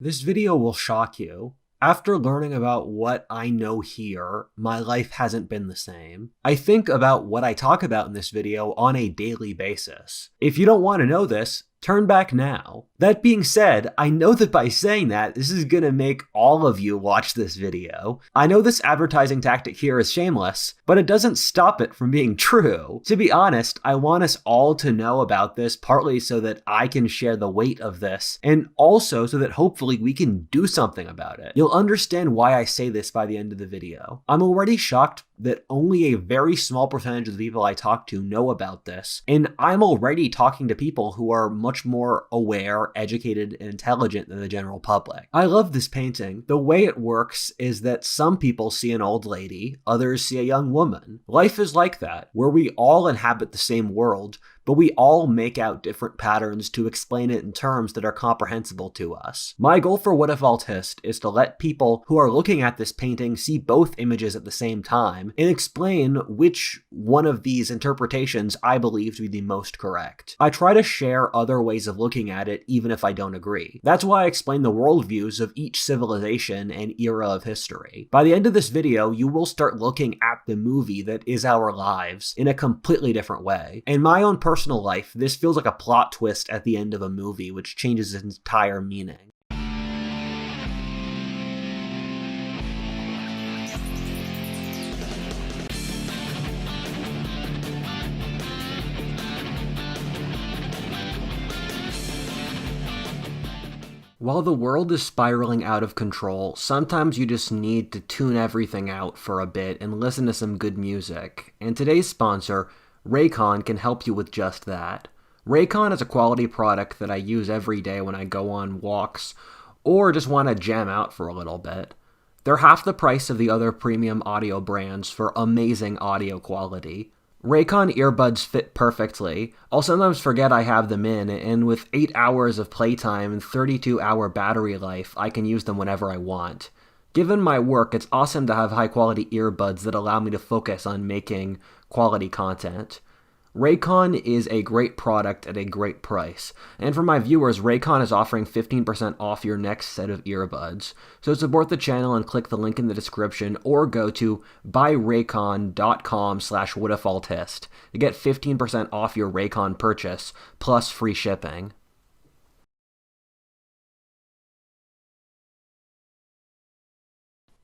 This video will shock you. After learning about what I know here, my life hasn't been the same. I think about what I talk about in this video on a daily basis. If you don't want to know this, turn back now. That being said, I know that by saying that, this is gonna make all of you watch this video. I know this advertising tactic here is shameless, but it doesn't stop it from being true. To be honest, I want us all to know about this, partly so that I can share the weight of this, and also so that hopefully we can do something about it. You'll understand why I say this by the end of the video. I'm already shocked that only a very small percentage of the people I talk to know about this, and I'm already talking to people who are much more aware, educated, and intelligent than the general public. I love this painting. The way it works is that some people see an old lady, others see a young woman. Life is like that, where we all inhabit the same world, but we all make out different patterns to explain it in terms that are comprehensible to us. My goal for What If Altist is to let people who are looking at this painting see both images at the same time and explain which one of these interpretations I believe to be the most correct. I try to share other ways of looking at it even if I don't agree. That's why I explain the worldviews of each civilization and era of history. By the end of this video, you will start looking at the movie that is our lives in a completely different way. In my own personal life, this feels like a plot twist at the end of a movie, which changes its entire meaning. While the world is spiraling out of control, sometimes you just need to tune everything out for a bit and listen to some good music. And today's sponsor, Raycon, can help you with just that. Raycon is a quality product that I use every day when I go on walks or just want to jam out for a little bit. They're half the price of the other premium audio brands for amazing audio quality. Raycon earbuds fit perfectly. I'll sometimes forget I have them in, and with 8 hours of playtime and 32-hour battery life, I can use them whenever I want. Given my work, it's awesome to have high-quality earbuds that allow me to focus on making quality content. Raycon is a great product at a great price, and for my viewers, Raycon is offering 15% off your next set of earbuds. So support the channel and click the link in the description or go to buyraycon.com/whatifaltist to get 15% off your Raycon purchase plus free shipping.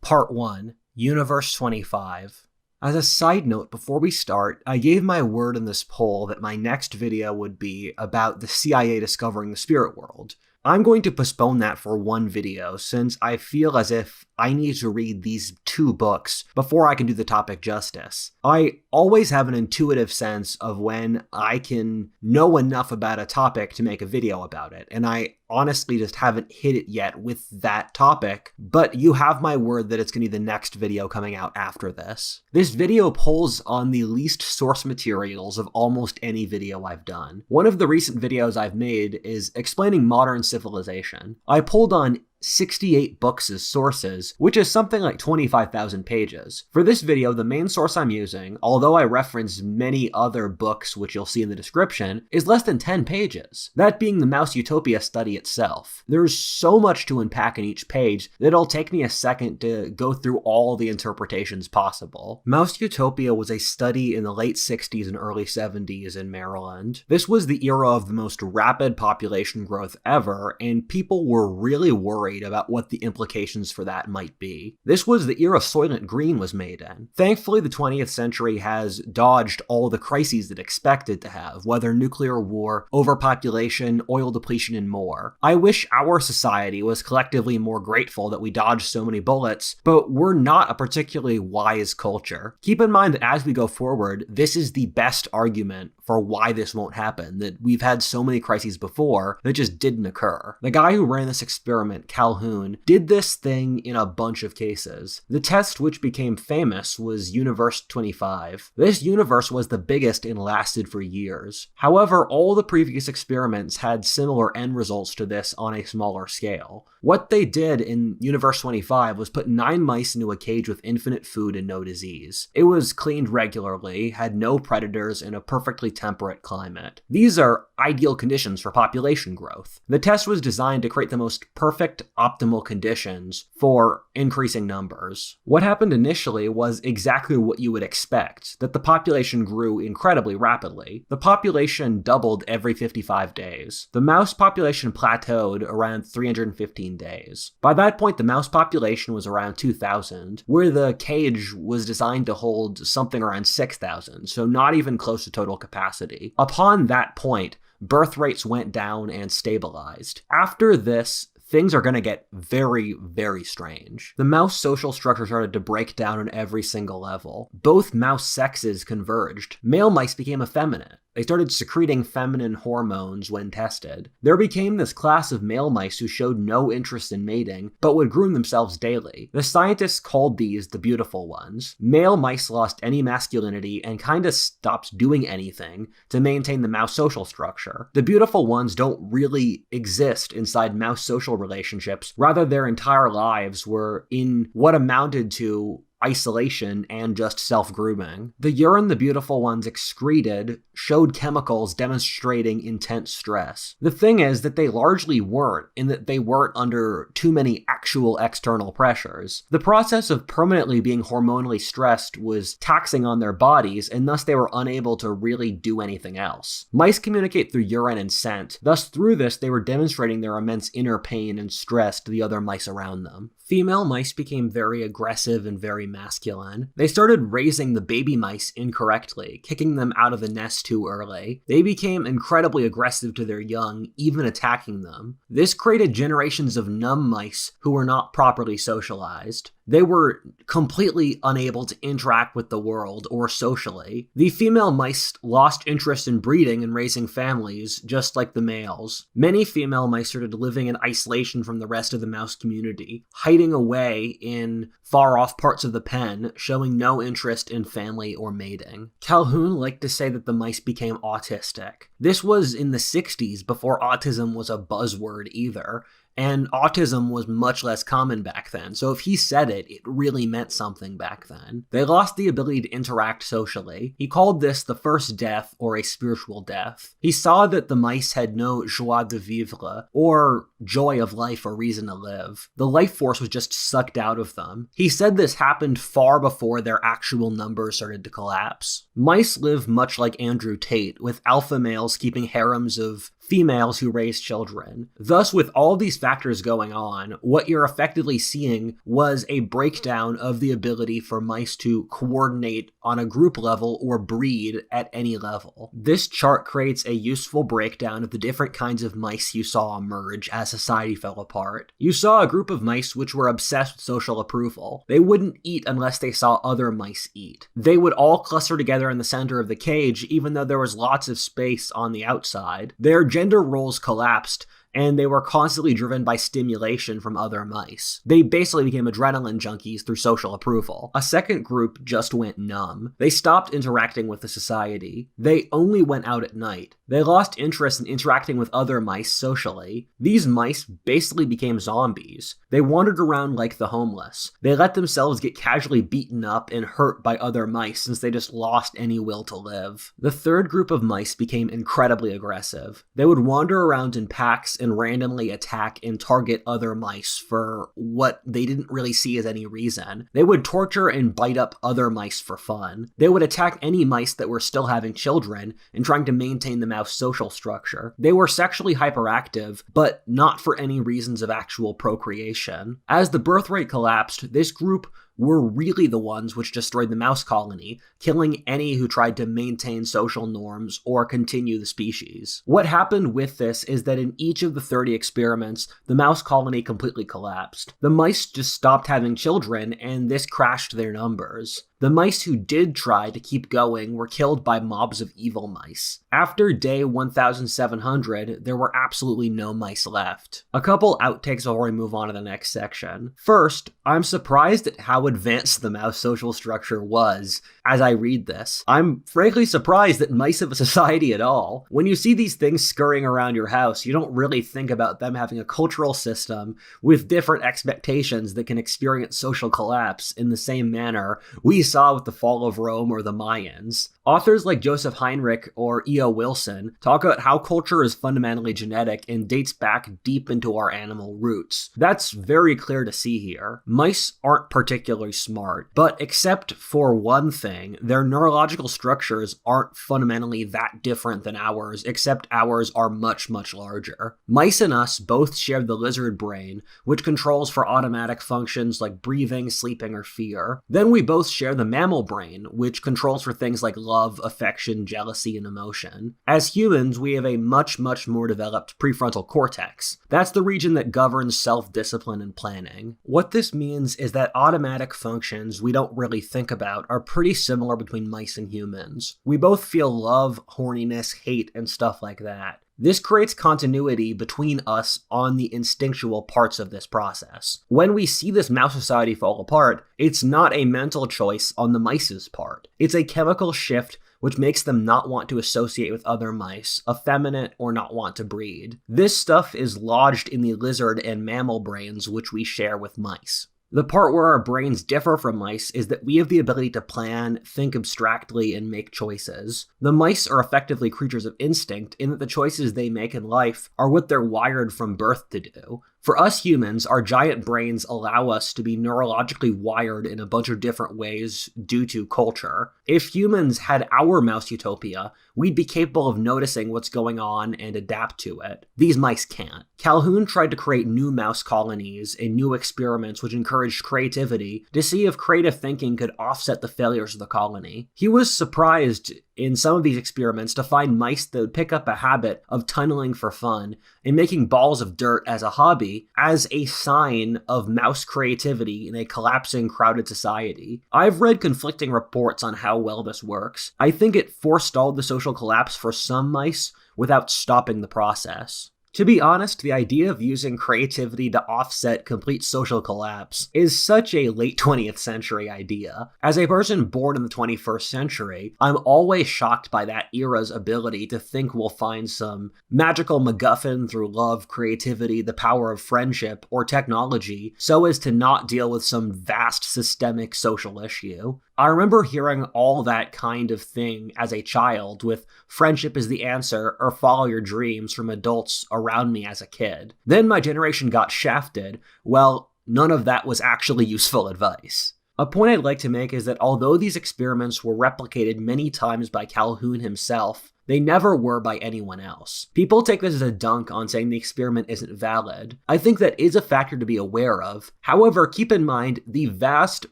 Part 1, Universe 25. As a side note, before we start, I gave my word in this poll that my next video would be about the CIA discovering the spirit world. I'm going to postpone that for one video since I feel as if I need to read these 2 books before I can do the topic justice. I always have an intuitive sense of when I can know enough about a topic to make a video about it, and I honestly just haven't hit it yet with that topic, but you have my word that it's going to be the next video coming out after this. This video pulls on the least source materials of almost any video I've done. One of the recent videos I've made is explaining modern civilization. I pulled on 68 books as sources, which is something like 25,000 pages. For this video, the main source I'm using, although I reference many other books which you'll see in the description, is less than 10 pages, that being the Mouse Utopia study itself. There's so much to unpack in each page that it'll take me a second to go through all the interpretations possible. Mouse Utopia was a study in the late 60s and early 70s in Maryland. This was the era of the most rapid population growth ever, and people were really worried about what the implications for that might be. This was the era Soylent Green was made in. Thankfully, the 20th century has dodged all the crises it expected to have, whether nuclear war, overpopulation, oil depletion, and more. I wish our society was collectively more grateful that we dodged so many bullets, but we're not a particularly wise culture. Keep in mind that as we go forward, this is the best argument for why this won't happen, that we've had so many crises before that just didn't occur. The guy who ran this experiment, Calhoun, did this thing in a bunch of cases. The test which became famous was Universe 25. This universe was the biggest and lasted for years. However, all the previous experiments had similar end results to this on a smaller scale. What they did in Universe 25 was put 9 mice into a cage with infinite food and no disease. It was cleaned regularly, had no predators, and a perfectly temperate climate. These are ideal conditions for population growth. The test was designed to create the most perfect optimal conditions for increasing numbers. What happened initially was exactly what you would expect, that the population grew incredibly rapidly. The population doubled every 55 days. The mouse population plateaued around 315 days. By that point, the mouse population was around 2,000, where the cage was designed to hold something around 6,000, so not even close to total capacity. Upon that point, birth rates went down and stabilized. After this, things are going to get very, very strange. The mouse social structure started to break down on every single level. Both mouse sexes converged. Male mice became effeminate. They started secreting feminine hormones when tested. There became this class of male mice who showed no interest in mating, but would groom themselves daily. The scientists called these the beautiful ones. Male mice lost any masculinity and kinda stopped doing anything to maintain the mouse social structure. The beautiful ones don't really exist inside mouse social relationships. Rather, their entire lives were in what amounted to isolation and just self-grooming. The urine the beautiful ones excreted showed chemicals demonstrating intense stress. The thing is that they largely weren't, in that they weren't under too many actual external pressures. The process of permanently being hormonally stressed was taxing on their bodies, and thus they were unable to really do anything else. Mice communicate through urine and scent, thus through this they were demonstrating their immense inner pain and stress to the other mice around them. Female mice became very aggressive and very masculine. They started raising the baby mice incorrectly, kicking them out of the nest too early. They became incredibly aggressive to their young, even attacking them. This created generations of numb mice who were not properly socialized. They were completely unable to interact with the world or socially. The female mice lost interest in breeding and raising families, just like the males. Many female mice started living in isolation from the rest of the mouse community, hiding away in far-off parts of the pen, showing no interest in family or mating. Calhoun liked to say that the mice became autistic. This was in the 60s, before autism was a buzzword either. And autism was much less common back then, so if he said it, it really meant something back then. They lost the ability to interact socially. He called this the first death, or a spiritual death. He saw that the mice had no joie de vivre, or joy of life or reason to live. The life force was just sucked out of them. He said this happened far before their actual numbers started to collapse. Mice live much like Andrew Tate, with alpha males keeping harems of females who raise children. Thus, with all these factors going on, what you're effectively seeing was a breakdown of the ability for mice to coordinate on a group level or breed at any level. This chart creates a useful breakdown of the different kinds of mice you saw emerge as society fell apart. You saw a group of mice which were obsessed with social approval. They wouldn't eat unless they saw other mice eat. They would all cluster together in the center of the cage, even though there was lots of space on the outside. Their gender roles collapsed, and they were constantly driven by stimulation from other mice. They basically became adrenaline junkies through social approval. A second group just went numb. They stopped interacting with the society. They only went out at night. They lost interest in interacting with other mice socially. These mice basically became zombies. They wandered around like the homeless. They let themselves get casually beaten up and hurt by other mice since they just lost any will to live. The third group of mice became incredibly aggressive. They would wander around in packs and randomly attack and target other mice for what they didn't really see as any reason. They would torture and bite up other mice for fun. They would attack any mice that were still having children and trying to maintain the mouse social structure. They were sexually hyperactive, but not for any reasons of actual procreation. As the birth rate collapsed, this group were really the ones which destroyed the mouse colony, killing any who tried to maintain social norms or continue the species. What happened with this is that in each of the 30 experiments, the mouse colony completely collapsed. The mice just stopped having children, and this crashed their numbers. The mice who did try to keep going were killed by mobs of evil mice. After day 1700, there were absolutely no mice left. A couple outtakes before we move on to the next section. First, I'm surprised at how advanced the mouse social structure was as I read this. I'm frankly surprised that mice have a society at all. When you see these things scurrying around your house, you don't really think about them having a cultural system with different expectations that can experience social collapse in the same manner we saw with the fall of Rome or the Mayans. Authors like Joseph Heinrich or E.O. Wilson talk about how culture is fundamentally genetic and dates back deep into our animal roots. That's very clear to see here. Mice aren't particularly smart, but except for one thing, their neurological structures aren't fundamentally that different than ours, except ours are much, much larger. Mice and us both share the lizard brain, which controls for automatic functions like breathing, sleeping, or fear. Then we both share the mammal brain, which controls for things like love, affection, jealousy, and emotion. As humans, we have a much, much more developed prefrontal cortex. That's the region that governs self-discipline and planning. What this means is that automatic functions we don't really think about are pretty similar between mice and humans. We both feel love, horniness, hate, and stuff like that. This creates continuity between us on the instinctual parts of this process. When we see this mouse society fall apart, it's not a mental choice on the mice's part. It's a chemical shift which makes them not want to associate with other mice, effeminate, or not want to breed. This stuff is lodged in the lizard and mammal brains which we share with mice. The part where our brains differ from mice is that we have the ability to plan, think abstractly, and make choices. The mice are effectively creatures of instinct in that the choices they make in life are what they're wired from birth to do. For us humans, our giant brains allow us to be neurologically wired in a bunch of different ways due to culture. If humans had our mouse utopia, we'd be capable of noticing what's going on and adapt to it. These mice can't. Calhoun tried to create new mouse colonies and new experiments which encouraged creativity to see if creative thinking could offset the failures of the colony. He was surprised in some of these experiments to find mice that would pick up a habit of tunneling for fun and making balls of dirt as a hobby as a sign of mouse creativity in a collapsing, crowded society. I've read conflicting reports on how well this works. I think it forestalled the social collapse for some mice without stopping the process. To be honest, the idea of using creativity to offset complete social collapse is such a late 20th century idea. As a person born in the 21st century, I'm always shocked by that era's ability to think we'll find some magical MacGuffin through love, creativity, the power of friendship, or technology, so as to not deal with some vast systemic social issue. I remember hearing all that kind of thing as a child, with friendship is the answer or follow your dreams from adults around me as a kid. Then my generation got shafted. Well, none of that was actually useful advice. A point I'd like to make is that although these experiments were replicated many times by Calhoun himself, they never were by anyone else. People take this as a dunk on saying the experiment isn't valid. I think that is a factor to be aware of. However, keep in mind the vast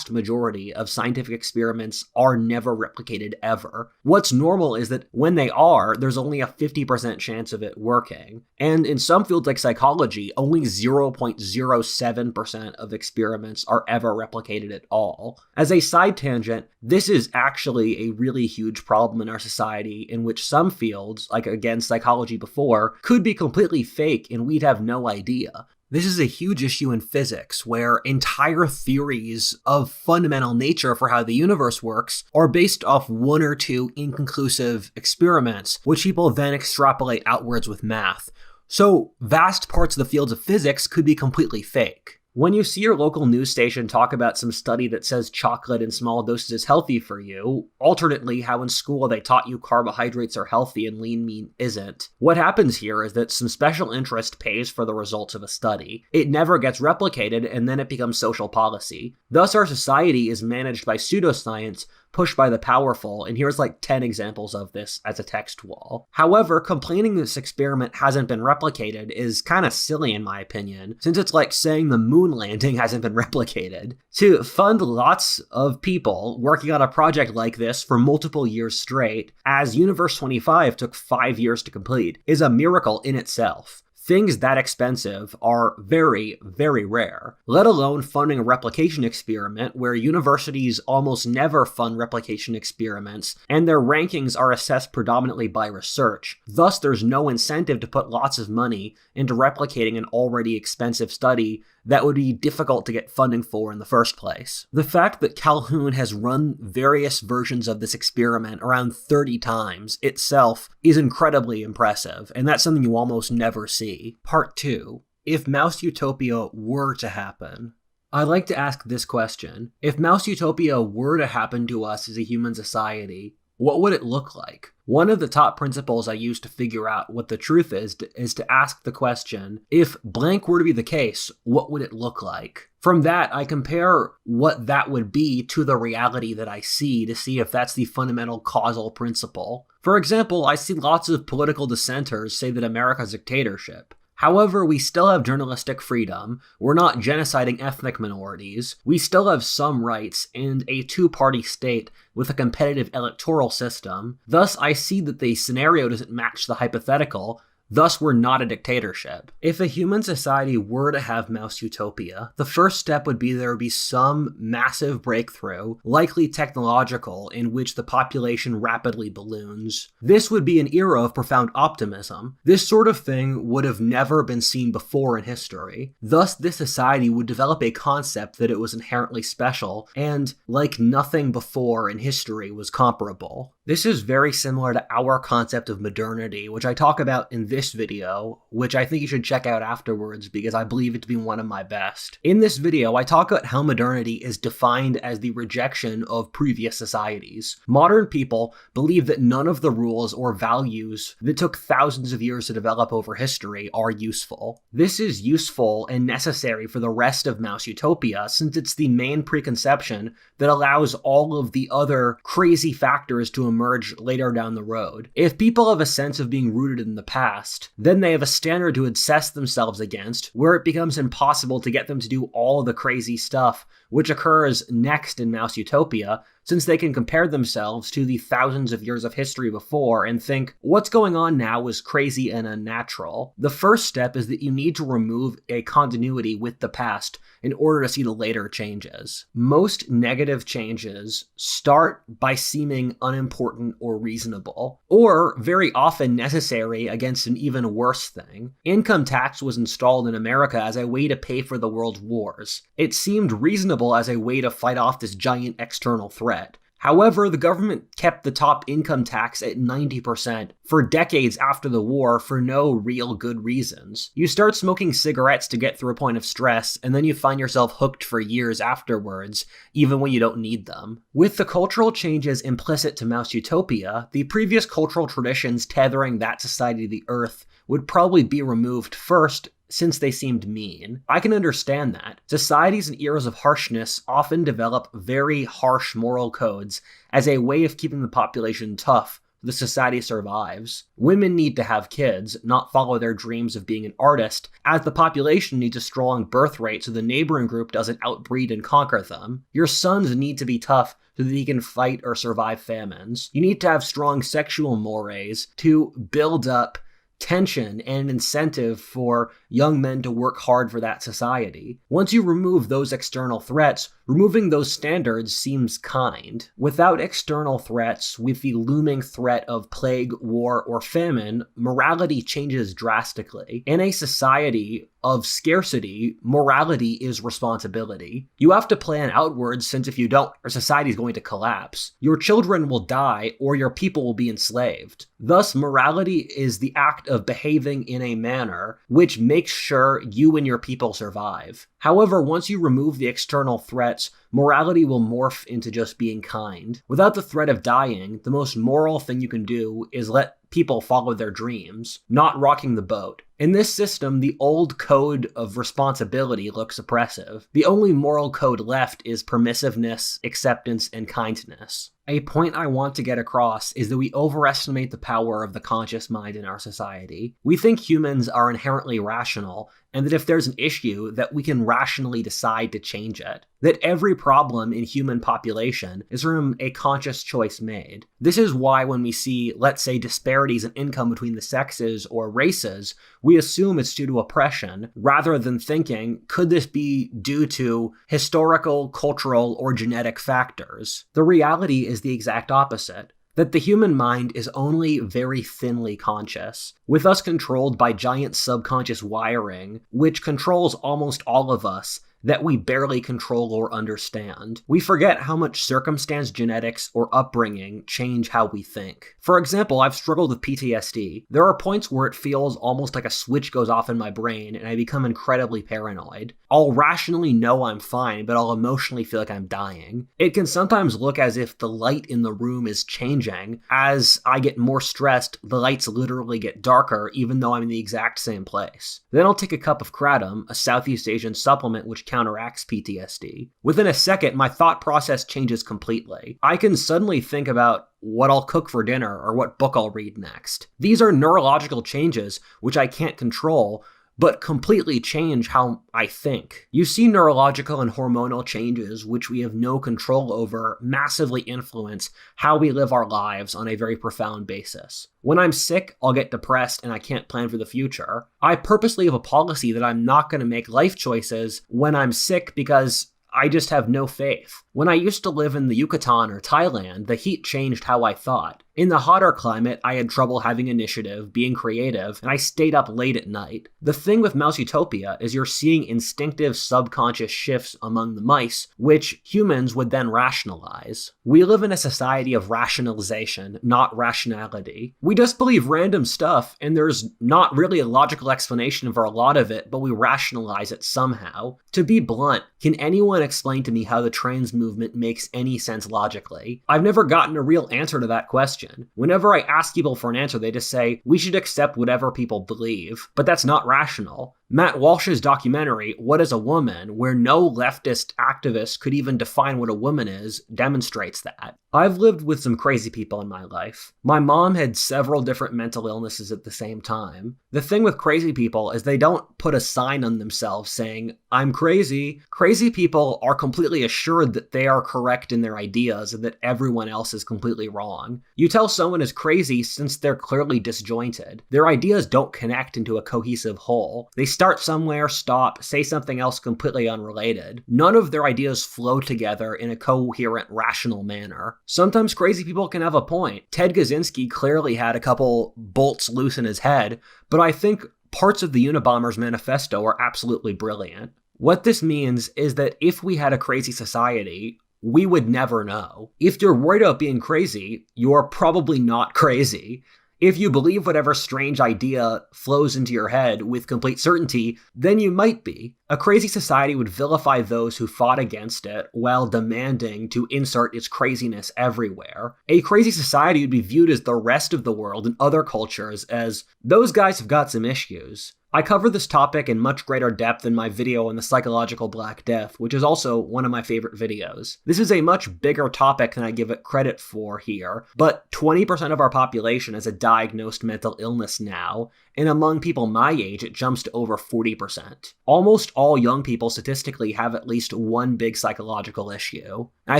majority of scientific experiments are never replicated ever. What's normal is that when they are, there's only a 50% chance of it working. And in some fields like psychology, only 0.07% of experiments are ever replicated at all. As a side tangent, this is actually a really huge problem in our society in which some fields, like again psychology before, could be completely fake and we'd have no idea. This is a huge issue in physics, where entire theories of fundamental nature for how the universe works are based off one or two inconclusive experiments, which people then extrapolate outwards with math. So vast parts of the fields of physics could be completely fake. When you see your local news station talk about some study that says chocolate in small doses is healthy for you, alternately how in school they taught you carbohydrates are healthy and lean meat isn't, what happens here is that some special interest pays for the results of a study. It never gets replicated, and then it becomes social policy. Thus our society is managed by pseudoscience, pushed by the powerful, and here's like 10 examples of this as a text wall. However, complaining this experiment hasn't been replicated is kind of silly in my opinion, since it's like saying the moon landing hasn't been replicated. To fund lots of people working on a project like this for multiple years straight, as Universe 25 took 5 years to complete, is a miracle in itself. Things that expensive are very, very rare, let alone funding a replication experiment where universities almost never fund replication experiments, and their rankings are assessed predominantly by research. Thus, there's no incentive to put lots of money into replicating an already expensive study that would be difficult to get funding for in the first place. The fact that Calhoun has run various versions of this experiment around 30 times itself is incredibly impressive, and that's something you almost never see. Part 2. If Mouse Utopia were to happen. I like to ask this question. If Mouse Utopia were to happen to us as a human society, what would it look like? One of the top principles I use to figure out what the truth is to ask the question, if blank were to be the case, what would it look like? From that, I compare what that would be to the reality that I see to see if that's the fundamental causal principle. For example, I see lots of political dissenters say that America's a dictatorship. However, we still have journalistic freedom, we're not genociding ethnic minorities, we still have some rights, and a two-party state with a competitive electoral system. Thus, I see that the scenario doesn't match the hypothetical. Thus, we're not a dictatorship. If a human society were to have Mouse Utopia, the first step would be there would be some massive breakthrough, likely technological, in which the population rapidly balloons. This would be an era of profound optimism. This sort of thing would have never been seen before in history. Thus, this society would develop a concept that it was inherently special, and like nothing before in history was comparable. This is very similar to our concept of modernity, which I talk about in this video, which I think you should check out afterwards because I believe it to be one of my best. In this video, I talk about how modernity is defined as the rejection of previous societies. Modern people believe that none of the rules or values that took thousands of years to develop over history are useful. This is useful and necessary for the rest of Mouse Utopia since it's the main preconception that allows all of the other crazy factors to emerge later down the road. If people have a sense of being rooted in the past, then they have a standard to assess themselves against where it becomes impossible to get them to do all the crazy stuff which occurs next in Mouse Utopia, since they can compare themselves to the thousands of years of history before and think, what's going on now is crazy and unnatural. The first step is that you need to remove a continuity with the past in order to see the later changes. Most negative changes start by seeming unimportant or reasonable, or very often necessary against an even worse thing. Income tax was installed in America as a way to pay for the world's wars. It seemed reasonable as a way to fight off this giant external threat. However, the government kept the top income tax at 90% for decades after the war for no real good reasons. You start smoking cigarettes to get through a point of stress, and then you find yourself hooked for years afterwards, even when you don't need them. With the cultural changes implicit to Mouse Utopia, the previous cultural traditions tethering that society to the earth would probably be removed first, since they seemed mean. I can understand that. Societies in eras of harshness often develop very harsh moral codes as a way of keeping the population tough so the society survives. Women need to have kids, not follow their dreams of being an artist, as the population needs a strong birth rate so the neighboring group doesn't outbreed and conquer them. Your sons need to be tough so that he can fight or survive famines. You need to have strong sexual mores to build up tension and an incentive for young men to work hard for that society. Once you remove those external threats, removing those standards seems kind. Without external threats, with the looming threat of plague, war, or famine, morality changes drastically. In a society of scarcity, morality is responsibility. You have to plan outwards, since if you don't, our society is going to collapse. Your children will die, or your people will be enslaved. Thus, morality is the act of behaving in a manner which makes sure you and your people survive. However, once you remove the external threats, morality will morph into just being kind. Without the threat of dying, the most moral thing you can do is let people follow their dreams, not rocking the boat. In this system, the old code of responsibility looks oppressive. The only moral code left is permissiveness, acceptance, and kindness. A point I want to get across is that we overestimate the power of the conscious mind in our society. We think humans are inherently rational, and that if there's an issue, that we can rationally decide to change it. That every problem in human population is from a conscious choice made. This is why when we see, let's say, disparities in income between the sexes or races, we assume it's due to oppression, rather than thinking, could this be due to historical, cultural, or genetic factors? The reality is the exact opposite. That the human mind is only very thinly conscious, with us controlled by giant subconscious wiring, which controls almost all of us, that we barely control or understand. We forget how much circumstance, genetics, or upbringing change how we think. For example, I've struggled with PTSD. There are points where it feels almost like a switch goes off in my brain and I become incredibly paranoid. I'll rationally know I'm fine, but I'll emotionally feel like I'm dying. It can sometimes look as if the light in the room is changing. As I get more stressed, the lights literally get darker, even though I'm in the exact same place. Then I'll take a cup of kratom, a Southeast Asian supplement which counteracts PTSD. Within a second, my thought process changes completely. I can suddenly think about what I'll cook for dinner or what book I'll read next. These are neurological changes which I can't control, but completely change how I think. You see neurological and hormonal changes, which we have no control over, massively influence how we live our lives on a very profound basis. When I'm sick, I'll get depressed and I can't plan for the future. I purposely have a policy that I'm not going to make life choices when I'm sick because I just have no faith. When I used to live in the Yucatan or Thailand, the heat changed how I thought. In the hotter climate, I had trouble having initiative, being creative, and I stayed up late at night. The thing with Mouse Utopia is you're seeing instinctive subconscious shifts among the mice, which humans would then rationalize. We live in a society of rationalization, not rationality. We just believe random stuff, and there's not really a logical explanation for a lot of it, but we rationalize it somehow. To be blunt, can anyone explain to me how the trans movement makes any sense logically? I've never gotten a real answer to that question. Whenever I ask people for an answer, they just say, we should accept whatever people believe, but that's not rational. Matt Walsh's documentary, What is a Woman?, where no leftist activist could even define what a woman is, demonstrates that. I've lived with some crazy people in my life. My mom had several different mental illnesses at the same time. The thing with crazy people is they don't put a sign on themselves saying, I'm crazy. Crazy people are completely assured that they are correct in their ideas and that everyone else is completely wrong. You tell someone is crazy since they're clearly disjointed. Their ideas don't connect into a cohesive whole. They start somewhere, stop, say something else completely unrelated. None of their ideas flow together in a coherent, rational manner. Sometimes crazy people can have a point. Ted Kaczynski clearly had a couple bolts loose in his head, but I think parts of the Unabomber's manifesto are absolutely brilliant. What this means is that if we had a crazy society, we would never know. If you're worried about being crazy, you're probably not crazy. If you believe whatever strange idea flows into your head with complete certainty, then you might be. A crazy society would vilify those who fought against it while demanding to insert its craziness everywhere. A crazy society would be viewed as the rest of the world and other cultures as, those guys have got some issues. I cover this topic in much greater depth in my video on the psychological Black Death, which is also one of my favorite videos. This is a much bigger topic than I give it credit for here, but 20% of our population has a diagnosed mental illness now, and among people my age it jumps to over 40%. Almost all young people statistically have at least one big psychological issue. I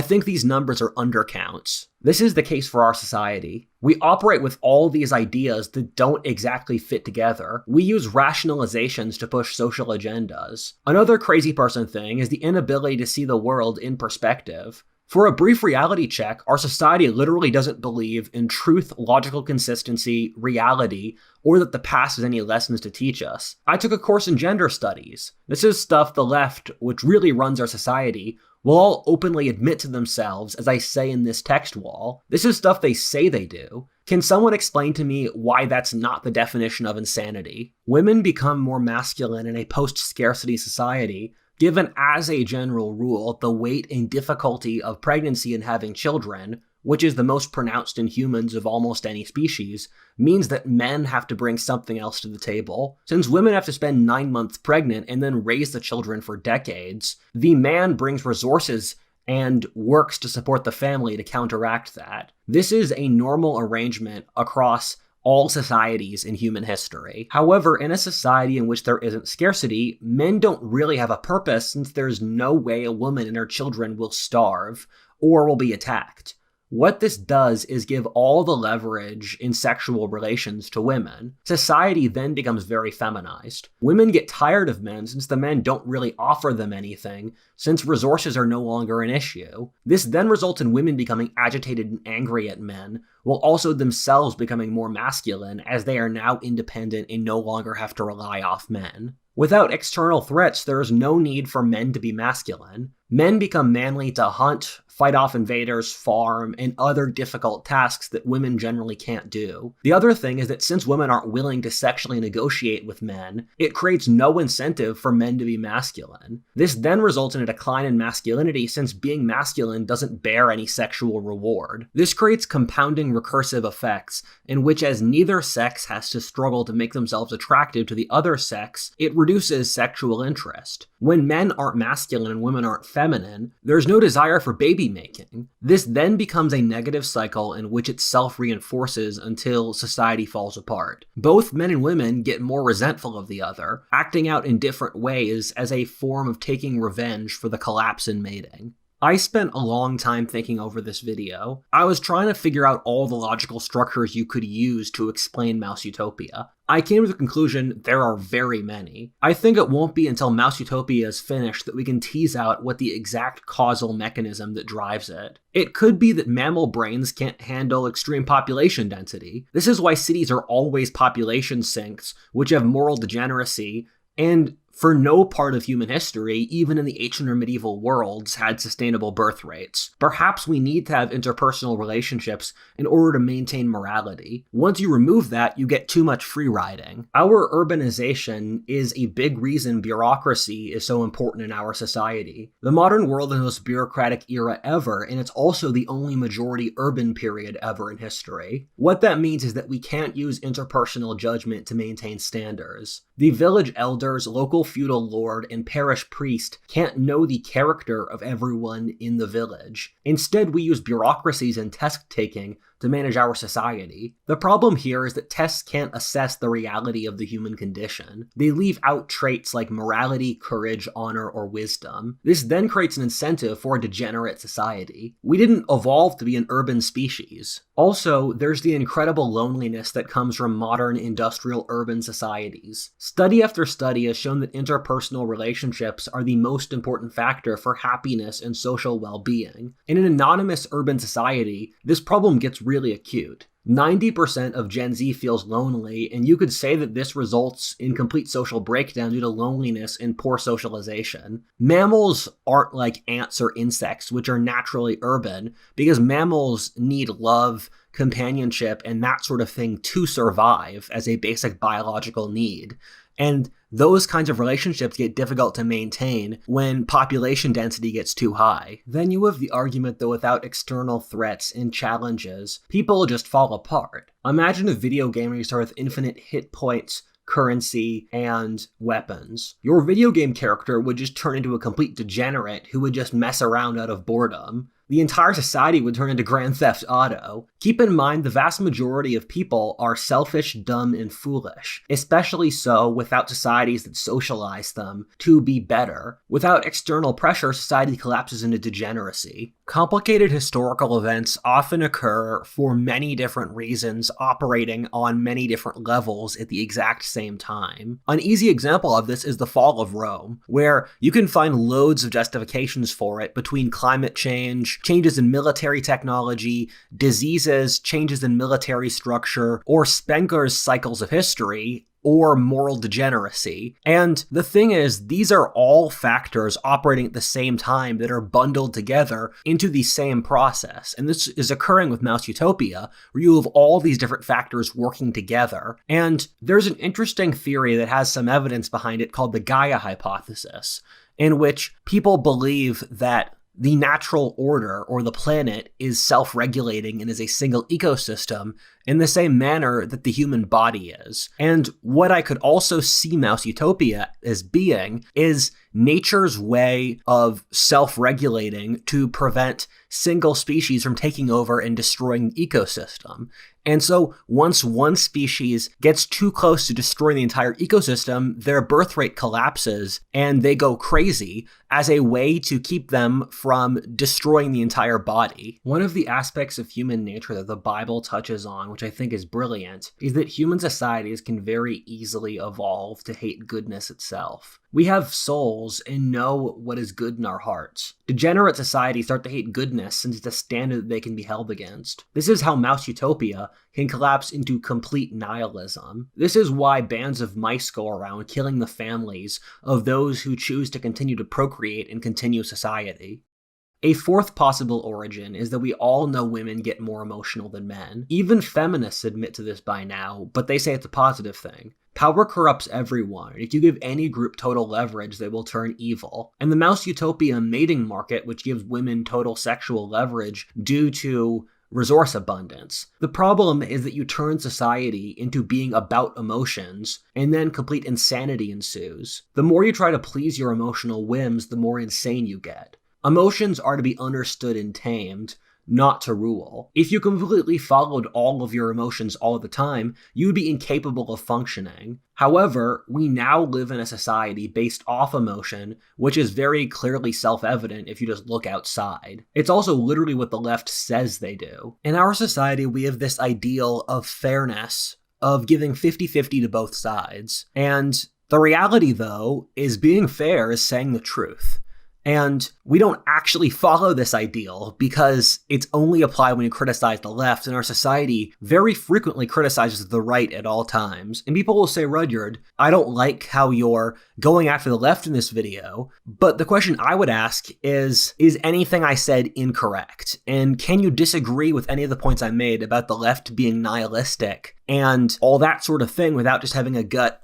think these numbers are undercounts. This is the case for our society. We operate with all these ideas that don't exactly fit together. We use rationalizations to push social agendas. Another crazy person thing is the inability to see the world in perspective. For a brief reality check, our society literally doesn't believe in truth, logical consistency, reality, or that the past has any lessons to teach us. I took a course in gender studies. This is stuff the left, which really runs our society, will all openly admit to themselves, as I say in this text wall. This is stuff they say they do. Can someone explain to me why that's not the definition of insanity? Women become more masculine in a post-scarcity society, given as a general rule the weight and difficulty of pregnancy and having children, which is the most pronounced in humans of almost any species, means that men have to bring something else to the table. Since women have to spend 9 months pregnant and then raise the children for decades, the man brings resources and works to support the family to counteract that. This is a normal arrangement across all societies in human history. However, in a society in which there isn't scarcity, men don't really have a purpose since there's no way a woman and her children will starve or will be attacked. What this does is give all the leverage in sexual relations to women. Society then becomes very feminized. Women get tired of men since the men don't really offer them anything, since resources are no longer an issue. This then results in women becoming agitated and angry at men, while also themselves becoming more masculine as they are now independent and no longer have to rely off men. Without external threats, there is no need for men to be masculine. Men become manly to hunt, fight off invaders, farm, and other difficult tasks that women generally can't do. The other thing is that since women aren't willing to sexually negotiate with men, it creates no incentive for men to be masculine. This then results in a decline in masculinity since being masculine doesn't bear any sexual reward. This creates compounding recursive effects in which, as neither sex has to struggle to make themselves attractive to the other sex, it reduces sexual interest. When men aren't masculine and women aren't feminine, there's no desire for baby making. This then becomes a negative cycle in which it self-reinforces until society falls apart. Both men and women get more resentful of the other, acting out in different ways as a form of taking revenge for the collapse in mating. I spent a long time thinking over this video. I was trying to figure out all the logical structures you could use to explain Mouse Utopia. I came to the conclusion there are very many. I think it won't be until Mouse Utopia is finished that we can tease out what the exact causal mechanism that drives it. It could be that mammal brains can't handle extreme population density. This is why cities are always population sinks, which have moral degeneracy, and for no part of human history, even in the ancient or medieval worlds, had sustainable birth rates. Perhaps we need to have interpersonal relationships in order to maintain morality. Once you remove that, you get too much free riding. Our urbanization is a big reason bureaucracy is so important in our society. The modern world is the most bureaucratic era ever, and it's also the only majority urban period ever in history. What that means is that we can't use interpersonal judgment to maintain standards. The village elders, local feudal lord, and parish priest can't know the character of everyone in the village. Instead, we use bureaucracies and test-taking to manage our society. The problem here is that tests can't assess the reality of the human condition. They leave out traits like morality, courage, honor, or wisdom. This then creates an incentive for a degenerate society. We didn't evolve to be an urban species. Also, there's the incredible loneliness that comes from modern industrial urban societies. Study after study has shown that interpersonal relationships are the most important factor for happiness and social well-being. In an anonymous urban society, this problem gets really acute. 90% of Gen Z feels lonely, and you could say that this results in complete social breakdown due to loneliness and poor socialization. Mammals aren't like ants or insects, which are naturally urban, because mammals need love, companionship, and that sort of thing to survive as a basic biological need. And those kinds of relationships get difficult to maintain when population density gets too high. Then you have the argument that without external threats and challenges, people just fall apart. Imagine a video game where you start with infinite hit points, currency, and weapons. Your video game character would just turn into a complete degenerate who would just mess around out of boredom. The entire society would turn into Grand Theft Auto. Keep in mind, the vast majority of people are selfish, dumb, and foolish, especially so without societies that socialize them to be better. Without external pressure, society collapses into degeneracy. Complicated historical events often occur for many different reasons, operating on many different levels at the exact same time. An easy example of this is the fall of Rome, where you can find loads of justifications for it between climate change, changes in military technology, diseases, changes in military structure, or Spengler's cycles of history, or moral degeneracy. And the thing is, these are all factors operating at the same time that are bundled together into the same process. And this is occurring with Mouse Utopia, where you have all these different factors working together. And there's an interesting theory that has some evidence behind it called the Gaia hypothesis, in which people believe that the natural order, or the planet, is self-regulating and is a single ecosystem in the same manner that the human body is. And what I could also see Mouse Utopia as being is nature's way of self-regulating to prevent single species from taking over and destroying the ecosystem. And so once one species gets too close to destroying the entire ecosystem, their birth rate collapses and they go crazy as a way to keep them from destroying the entire body. One of the aspects of human nature that the Bible touches on, which I think is brilliant, is that human societies can very easily evolve to hate goodness itself. We have souls and know what is good in our hearts. Degenerate societies start to hate goodness since it's a standard that they can be held against. This is how Mouse Utopia can collapse into complete nihilism. This is why bands of mice go around killing the families of those who choose to continue to procreate and continue society. A fourth possible origin is that we all know women get more emotional than men. Even feminists admit to this by now, but they say it's a positive thing. Power corrupts everyone. If you give any group total leverage, they will turn evil. And the Mouse Utopia mating market, which gives women total sexual leverage due to resource abundance. The problem is that you turn society into being about emotions, and then complete insanity ensues. The more you try to please your emotional whims, the more insane you get. Emotions are to be understood and tamed, not to rule. If you completely followed all of your emotions all the time, you would be incapable of functioning. However, we now live in a society based off emotion, which is very clearly self-evident if you just look outside. It's also literally what the left says they do. In our society, we have this ideal of fairness, of giving 50-50 to both sides. And the reality, though, is being fair is saying the truth. And we don't actually follow this ideal because it's only applied when you criticize the left, and our society very frequently criticizes the right at all times. And people will say, Rudyard, I don't like how you're going after the left in this video, but the question I would ask is anything I said incorrect? And can you disagree with any of the points I made about the left being nihilistic and all that sort of thing without just having a gut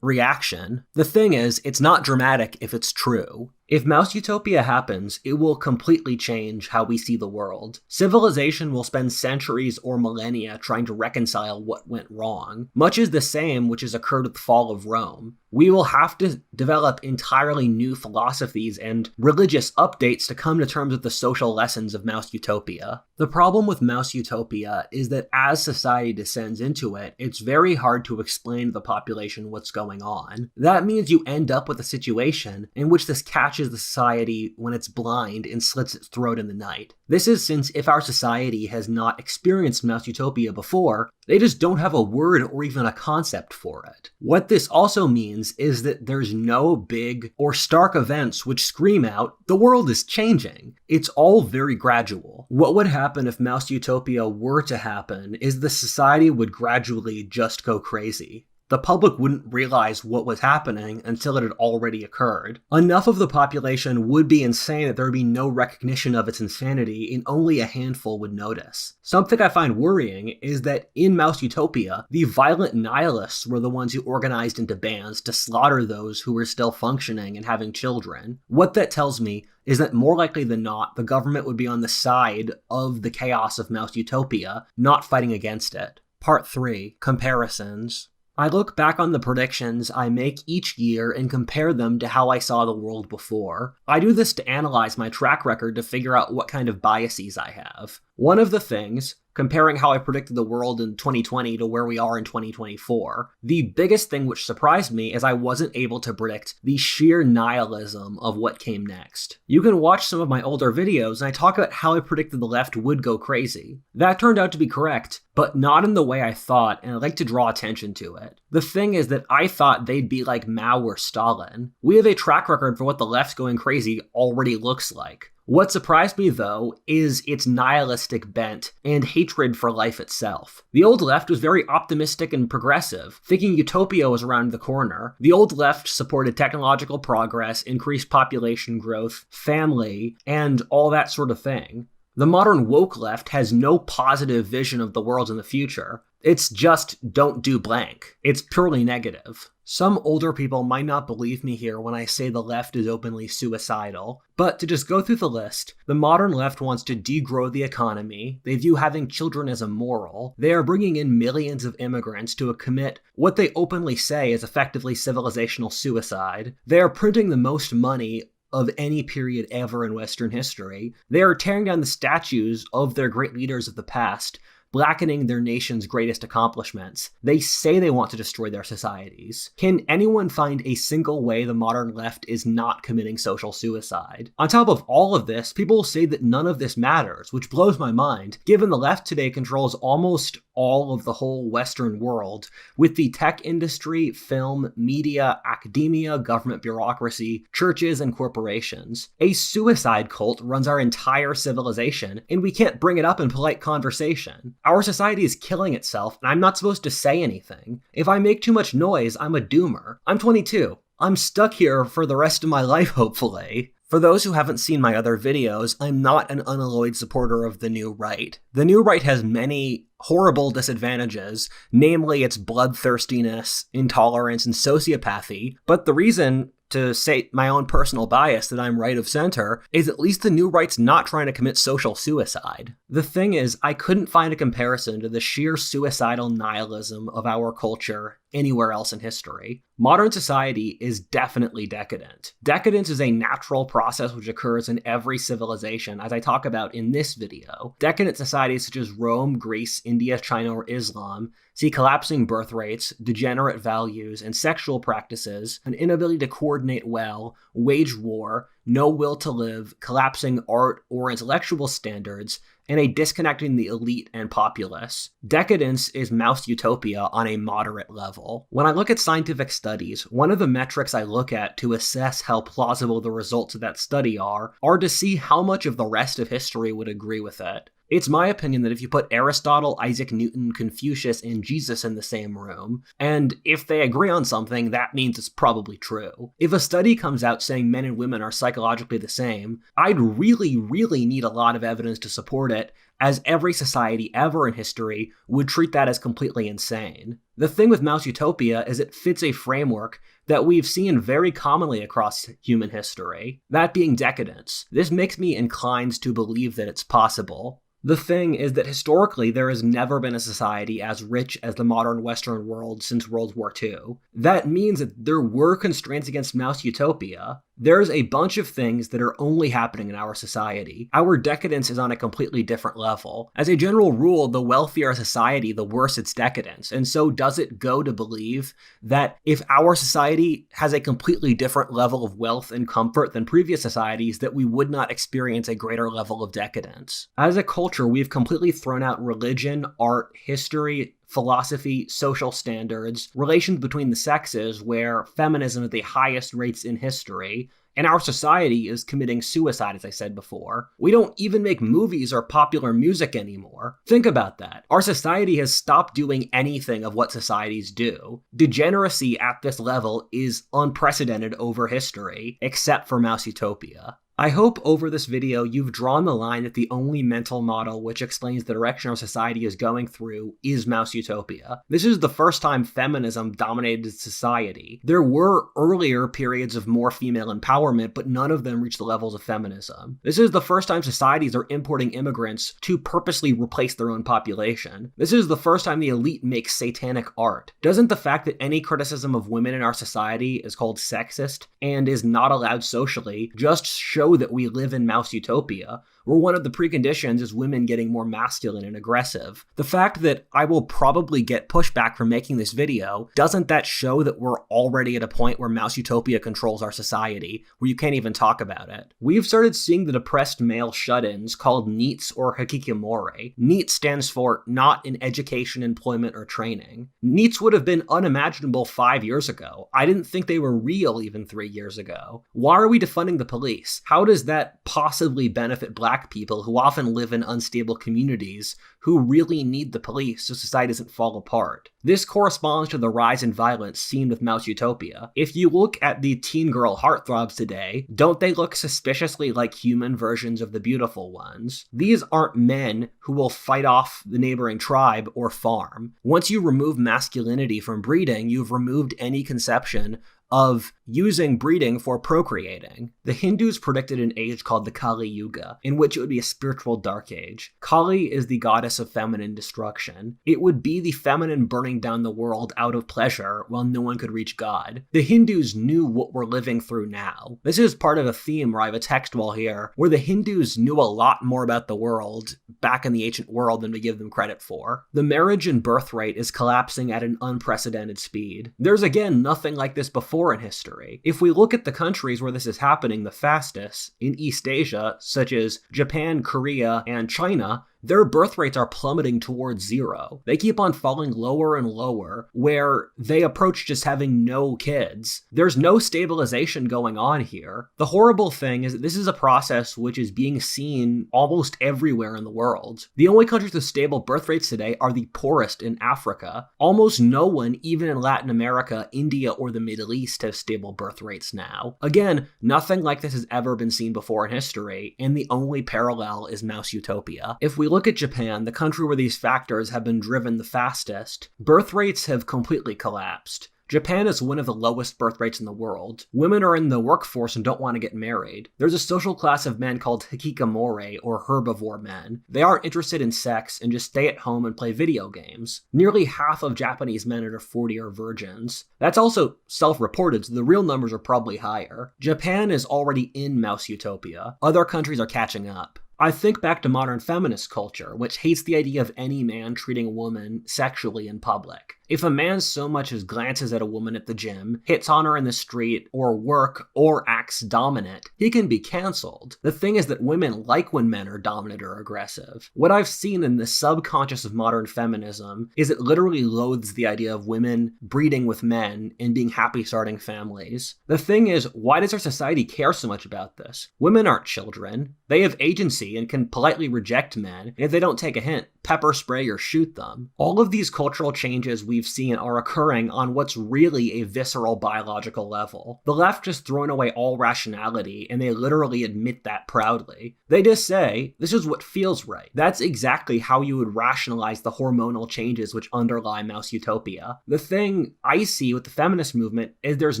reaction? The thing is, it's not dramatic if it's true. If Mouse Utopia happens, it will completely change how we see the world. Civilization will spend centuries or millennia trying to reconcile what went wrong. Much is the same which has occurred with the fall of Rome. We will have to develop entirely new philosophies and religious updates to come to terms with the social lessons of Mouse Utopia. The problem with Mouse Utopia is that as society descends into it, it's very hard to explain to the population what's going on. That means you end up with a situation in which this catches the society when it's blind and slits its throat in the night. This is since if our society has not experienced Mouse Utopia before, they just don't have a word or even a concept for it. What this also means is that there's no big or stark events which scream out, the world is changing. It's all very gradual. What would happen if Mouse Utopia were to happen is the society would gradually just go crazy. The public wouldn't realize what was happening until it had already occurred. Enough of the population would be insane that there would be no recognition of its insanity, and only a handful would notice. Something I find worrying is that in Mouse Utopia, the violent nihilists were the ones who organized into bands to slaughter those who were still functioning and having children. What that tells me is that more likely than not, the government would be on the side of the chaos of Mouse Utopia, not fighting against it. Part 3. Comparisons. I look back on the predictions I make each year and compare them to how I saw the world before. I do this to analyze my track record to figure out what kind of biases I have. One of the things, comparing how I predicted the world in 2020 to where we are in 2024, the biggest thing which surprised me is I wasn't able to predict the sheer nihilism of what came next. You can watch some of my older videos and I talk about how I predicted the left would go crazy. That turned out to be correct, but not in the way I thought, and I'd like to draw attention to it. The thing is that I thought they'd be like Mao or Stalin. We have a track record for what the left going crazy already looks like. What surprised me, though, is its nihilistic bent and hatred for life itself. The old left was very optimistic and progressive, thinking utopia was around the corner. The old left supported technological progress, increased population growth, family, and all that sort of thing. The modern woke left has no positive vision of the world in the future. It's just don't do blank. It's purely negative. Some older people might not believe me here when I say the left is openly suicidal, but to just go through the list, the modern left wants to degrow the economy, they view having children as immoral, they are bringing in millions of immigrants to commit what they openly say is effectively civilizational suicide, they are printing the most money of any period ever in Western history, they are tearing down the statues of their great leaders of the past, blackening their nation's greatest accomplishments. They say they want to destroy their societies. Can anyone find a single way the modern left is not committing social suicide? On top of all of this, people say that none of this matters, which blows my mind, given the left today controls almost all of the whole Western world, with the tech industry, film, media, academia, government bureaucracy, churches, and corporations. A suicide cult runs our entire civilization, and we can't bring it up in polite conversation. Our society is killing itself, and I'm not supposed to say anything. If I make too much noise, I'm a doomer. I'm 22. I'm stuck here for the rest of my life, hopefully. For those who haven't seen my other videos, I'm not an unalloyed supporter of the New Right. The New Right has many horrible disadvantages, namely its bloodthirstiness, intolerance, and sociopathy, but the reason, to state my own personal bias that I'm right of center, is at least the New Right's not trying to commit social suicide. The thing is, I couldn't find a comparison to the sheer suicidal nihilism of our culture anywhere else in history. Modern society is definitely decadent. Decadence is a natural process which occurs in every civilization, as I talk about in this video. Decadent societies such as Rome, Greece, India, China, or Islam see collapsing birth rates, degenerate values and sexual practices, an inability to coordinate well, wage war, no will to live, collapsing art or intellectual standards, and a disconnecting the elite and populace. Decadence is mouse utopia on a moderate level. When I look at scientific studies, one of the metrics I look at to assess how plausible the results of that study are to see how much of the rest of history would agree with it. It's my opinion that if you put Aristotle, Isaac Newton, Confucius, and Jesus in the same room, and if they agree on something, that means it's probably true. If a study comes out saying men and women are psychologically the same, I'd really need a lot of evidence to support it, as every society ever in history would treat that as completely insane. The thing with mouse utopia is it fits a framework that we've seen very commonly across human history, that being decadence. This makes me inclined to believe that it's possible. The thing is that historically there has never been a society as rich as the modern Western world since World War II. That means that there were constraints against mouse utopia. There's a bunch of things that are only happening in our society. Our decadence is on a completely different level. As a general rule, the wealthier a society, the worse its decadence. And so does it go to believe that if our society has a completely different level of wealth and comfort than previous societies, that we would not experience a greater level of decadence? As a culture, we've completely thrown out religion, art, history, philosophy, social standards, relations between the sexes, where feminism at the highest rates in history, and our society is committing suicide, as I said before. We don't even make movies or popular music anymore. Think about that. Our society has stopped doing anything of what societies do. Degeneracy at this level is unprecedented over history, except for mouse utopia. I hope over this video you've drawn the line that the only mental model which explains the direction our society is going through is mouse utopia. This is the first time feminism dominated society. There were earlier periods of more female empowerment, but none of them reached the levels of feminism. This is the first time societies are importing immigrants to purposely replace their own population. This is the first time the elite makes satanic art. Doesn't the fact that any criticism of women in our society is called sexist and is not allowed socially just show that we live in mouse utopia, where one of the preconditions is women getting more masculine and aggressive? The fact that I will probably get pushback for making this video, doesn't that show that we're already at a point where mouse utopia controls our society, where you can't even talk about it? We've started seeing the depressed male shut-ins called NEETs or hikikomori. NEET stands for not in education, employment, or training. NEETs would have been unimaginable 5 years ago. I didn't think they were real even 3 years ago. Why are we defunding the police? How does that possibly benefit Black people who often live in unstable communities who really need the police so society doesn't fall apart? This corresponds to the rise in violence seen with mouse utopia. If you look at the teen girl heartthrobs today, don't they look suspiciously like human versions of the beautiful ones? These aren't men who will fight off the neighboring tribe or farm. Once you remove masculinity from breeding, you've removed any conception of using breeding for procreating. The Hindus predicted an age called the Kali Yuga, in which it would be a spiritual dark age. Kali is the goddess of feminine destruction. It would be the feminine burning down the world out of pleasure while no one could reach God. The Hindus knew what we're living through now. This is part of a theme where I have a text wall here, where the Hindus knew a lot more about the world back in the ancient world than we give them credit for. The marriage and birth rate is collapsing at an unprecedented speed. There's again nothing like this before in history. If we look at the countries where this is happening the fastest, in East Asia, such as Japan, Korea, and China, their birth rates are plummeting towards zero. They keep on falling lower and lower, where they approach just having no kids. There's no stabilization going on here. The horrible thing is that this is a process which is being seen almost everywhere in the world. The only countries with stable birth rates today are the poorest in Africa. Almost no one, even in Latin America, India, or the Middle East, have stable birth rates now. Again, nothing like this has ever been seen before in history, and the only parallel is Mouse Utopia. If we look at Japan, the country where these factors have been driven the fastest, birth rates have completely collapsed. Japan is one of the lowest birth rates in the world. Women are in the workforce and don't want to get married. There's a social class of men called hikikomori, or herbivore men. They aren't interested in sex and just stay at home and play video games. Nearly half of Japanese men under 40 are virgins. That's also self-reported, so the real numbers are probably higher. Japan is already in Mouse Utopia. Other countries are catching up. I think back to modern feminist culture, which hates the idea of any man treating a woman sexually in public. If a man so much as glances at a woman at the gym, hits on her in the street, or work, or acts dominant, he can be cancelled. The thing is that women like when men are dominant or aggressive. What I've seen in the subconscious of modern feminism is it literally loathes the idea of women breeding with men and being happy starting families. The thing is, why does our society care so much about this? Women aren't children. They have agency and can politely reject men, and if they don't take a hint, pepper spray or shoot them. All of these cultural changes we've seen are occurring on what's really a visceral biological level. The left has thrown away all rationality, and they literally admit that proudly. They just say, this is what feels right. That's exactly how you would rationalize the hormonal changes which underlie Mouse Utopia. The thing I see with the feminist movement is there's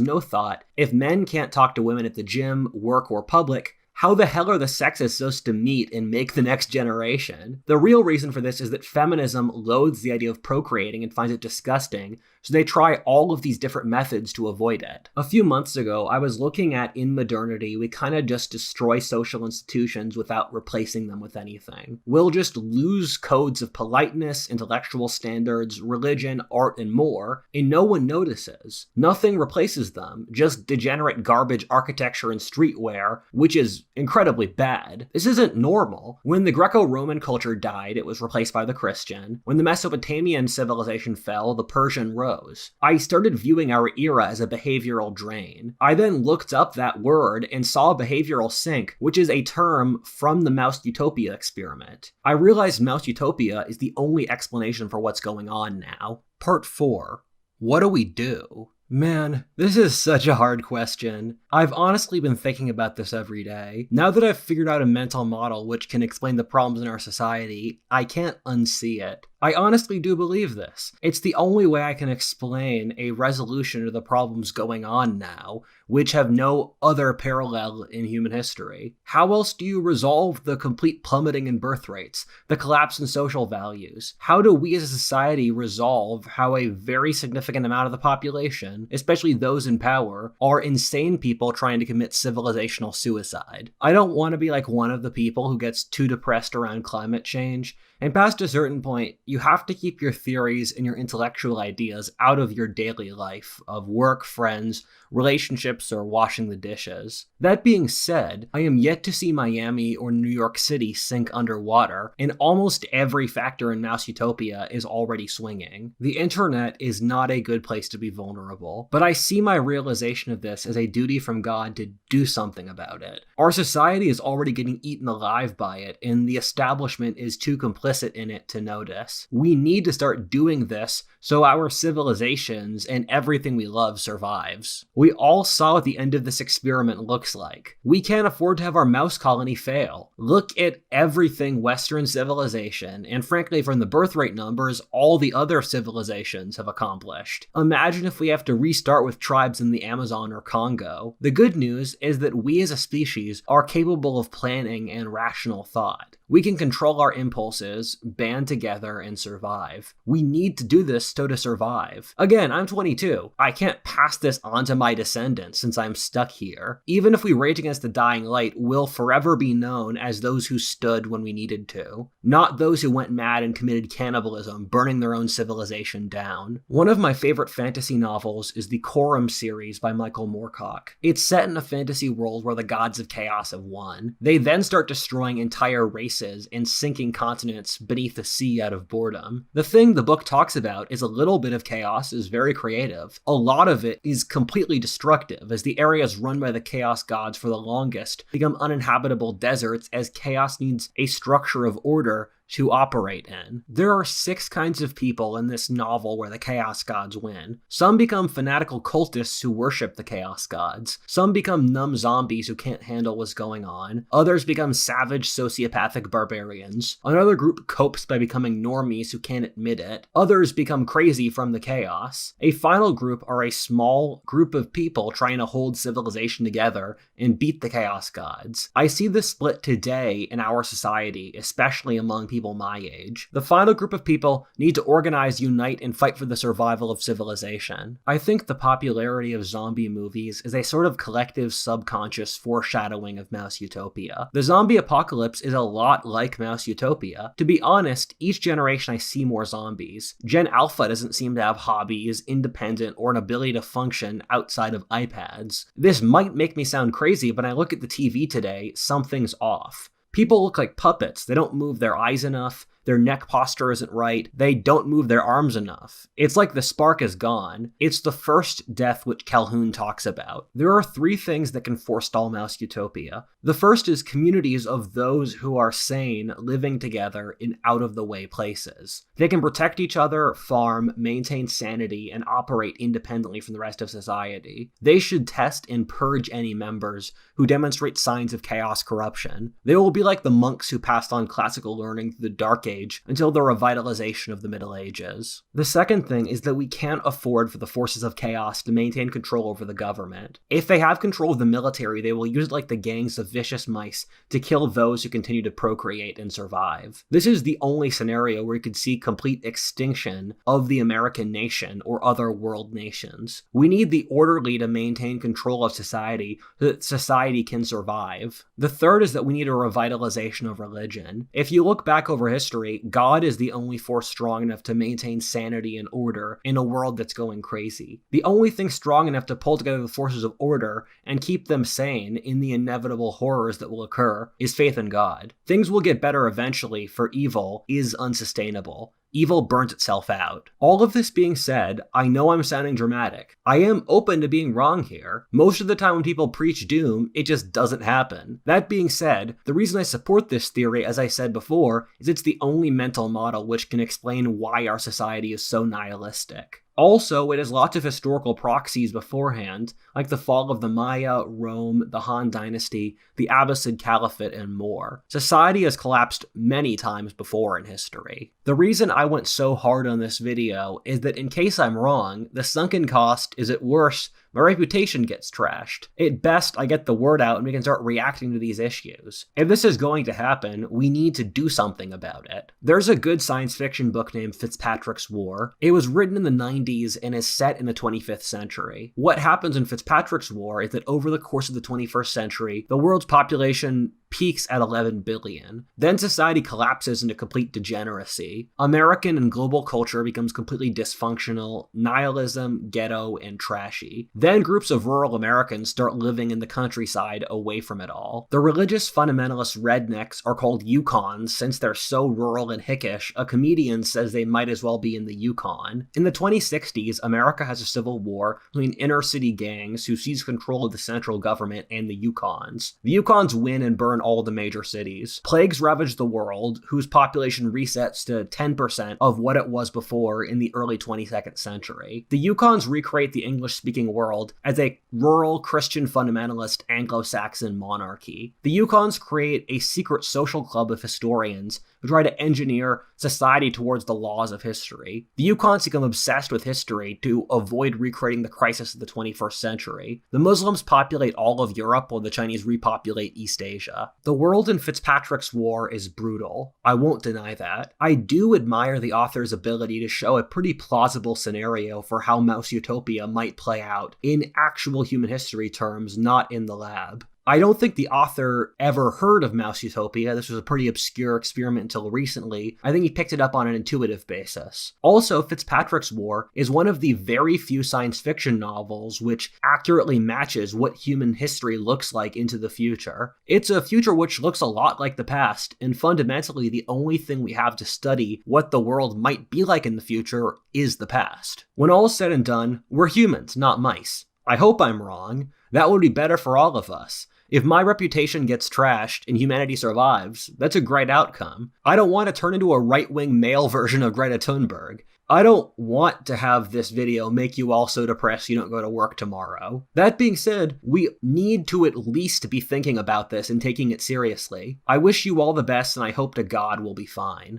no thought. If men can't talk to women at the gym, work, or public, how the hell are the sexes supposed to meet and make the next generation? The real reason for this is that feminism loathes the idea of procreating and finds it disgusting, so they try all of these different methods to avoid it. A few months ago, I was looking at in modernity, we kind of just destroy social institutions without replacing them with anything. We'll just lose codes of politeness, intellectual standards, religion, art, and more, and no one notices. Nothing replaces them, just degenerate garbage architecture and streetwear, which is incredibly bad. This isn't normal. When the Greco-Roman culture died, it was replaced by the Christian. When the Mesopotamian civilization fell, the Persian rose. I started viewing our era as a behavioral drain. I then looked up that word and saw behavioral sink, which is a term from the Mouse Utopia experiment. I realized Mouse Utopia is the only explanation for what's going on now. Part 4. What do we do? Man, this is such a hard question. I've honestly been thinking about this every day. Now that I've figured out a mental model which can explain the problems in our society, I can't unsee it. I honestly do believe this. It's the only way I can explain a resolution to the problems going on now, which have no other parallel in human history. How else do you resolve the complete plummeting in birth rates, the collapse in social values? How do we as a society resolve how a very significant amount of the population, especially those in power, are insane people trying to commit civilizational suicide? I don't want to be like one of the people who gets too depressed around climate change, and past a certain point, you have to keep your theories and your intellectual ideas out of your daily life of work, friends, relationships, or washing the dishes. That being said, I am yet to see Miami or New York City sink underwater, and almost every factor in Mouse Utopia is already swinging. The internet is not a good place to be vulnerable, but I see my realization of this as a duty from God to do something about it. Our society is already getting eaten alive by it, and the establishment is too complicit in it to notice. We need to start doing this so our civilizations and everything we love survives. We all saw what the end of this experiment looks like. We can't afford to have our mouse colony fail. Look at everything Western civilization, and frankly from the birth rate numbers, all the other civilizations have accomplished. Imagine if we have to restart with tribes in the Amazon or Congo. The good news is that we as a species are capable of planning and rational thought. We can control our impulses, band together, and survive. We need to do this to survive. Again, I'm 22. I can't pass this on to my descendants since I'm stuck here. Even if we rage against the dying light, we'll forever be known as those who stood when we needed to, not those who went mad and committed cannibalism, burning their own civilization down. One of my favorite fantasy novels is the Corum series by Michael Moorcock. It's set in a fantasy world where the gods of chaos have won. They then start destroying entire races and sinking continents planets beneath the sea out of boredom. The thing the book talks about is a little bit of chaos is very creative. A lot of it is completely destructive, as the areas run by the chaos gods for the longest become uninhabitable deserts as chaos needs a structure of order to operate in. There are 6 kinds of people in this novel where the Chaos Gods win. Some become fanatical cultists who worship the Chaos Gods. Some become numb zombies who can't handle what's going on. Others become savage, sociopathic barbarians. Another group copes by becoming normies who can't admit it. Others become crazy from the chaos. A final group are a small group of people trying to hold civilization together and beat the Chaos Gods. I see this split today in our society, especially among people my age. The final group of people need to organize, unite, and fight for the survival of civilization. I think the popularity of zombie movies is a sort of collective subconscious foreshadowing of Mouse Utopia. The zombie apocalypse is a lot like Mouse Utopia. To be honest, each generation I see more zombies. Gen Alpha doesn't seem to have hobbies, independent, or an ability to function outside of iPads. This might make me sound crazy, but when I look at the TV today, something's off. People look like puppets. They don't move their eyes enough. Their neck posture isn't right. They don't move their arms enough. It's like the spark is gone. It's the first death which Calhoun talks about. There are 3 things that can forestall Mouse Utopia. The first is communities of those who are sane living together in out-of-the-way places. They can protect each other, farm, maintain sanity, and operate independently from the rest of society. They should test and purge any members who demonstrate signs of chaos corruption. They will be like the monks who passed on classical learning through the Dark Age until the revitalization of the Middle Ages. The second thing is that we can't afford for the forces of chaos to maintain control over the government. If they have control of the military, they will use it like the gangs of vicious mice to kill those who continue to procreate and survive. This is the only scenario where you could see complete extinction of the American nation or other world nations. We need the orderly to maintain control of society so that society can survive. The third is that we need a revitalization of religion. If you look back over history, God is the only force strong enough to maintain sanity and order in a world that's going crazy. The only thing strong enough to pull together the forces of order and keep them sane in the inevitable horrors that will occur is faith in God. Things will get better eventually, for evil is unsustainable. Evil burns itself out. All of this being said, I know I'm sounding dramatic. I am open to being wrong here. Most of the time when people preach doom, it just doesn't happen. That being said, the reason I support this theory, as I said before, is it's the only mental model which can explain why our society is so nihilistic. Also, it has lots of historical proxies beforehand, like the fall of the Maya, Rome, the Han Dynasty, the Abbasid Caliphate, and more. Society has collapsed many times before in history. The reason I went so hard on this video is that in case I'm wrong, the sunken cost is at worst, my reputation gets trashed. At best, I get the word out and we can start reacting to these issues. If this is going to happen, we need to do something about it. There's a good science fiction book named Fitzpatrick's War. It was written in the 90s and is set in the 25th century. What happens in Fitzpatrick's War is that over the course of the 21st century, the world's population peaks at 11 billion. Then society collapses into complete degeneracy. American and global culture becomes completely dysfunctional, nihilism, ghetto, and trashy. Then groups of rural Americans start living in the countryside away from it all. The religious fundamentalist rednecks are called Yukons since they're so rural and hickish, a comedian says they might as well be in the Yukon. In the 2060s, America has a civil war between inner city gangs who seize control of the central government and the Yukons. The Yukons win and burn all the major cities. Plagues ravage the world, whose population resets to 10% of what it was before in the early 22nd century. The Yukons recreate the English-speaking world as a rural Christian fundamentalist Anglo-Saxon monarchy. The Yukons create a secret social club of historians who try to engineer society towards the laws of history. The Yukons become obsessed with history to avoid recreating the crisis of the 21st century. The Muslims populate all of Europe while the Chinese repopulate East Asia. The world in Fitzpatrick's War is brutal. I won't deny that. I do admire the author's ability to show a pretty plausible scenario for how Mouse Utopia might play out in actual human history terms, not in the lab. I don't think the author ever heard of Mouse Utopia. This was a pretty obscure experiment until recently. I think he picked it up on an intuitive basis. Also, Fitzpatrick's War is one of the very few science fiction novels which accurately matches what human history looks like into the future. It's a future which looks a lot like the past, and fundamentally the only thing we have to study what the world might be like in the future is the past. When all's said and done, we're humans, not mice. I hope I'm wrong. That would be better for all of us. If my reputation gets trashed and humanity survives, that's a great outcome. I don't want to turn into a right-wing male version of Greta Thunberg. I don't want to have this video make you all so depressed you don't go to work tomorrow. That being said, we need to at least be thinking about this and taking it seriously. I wish you all the best, and I hope to God we'll be fine.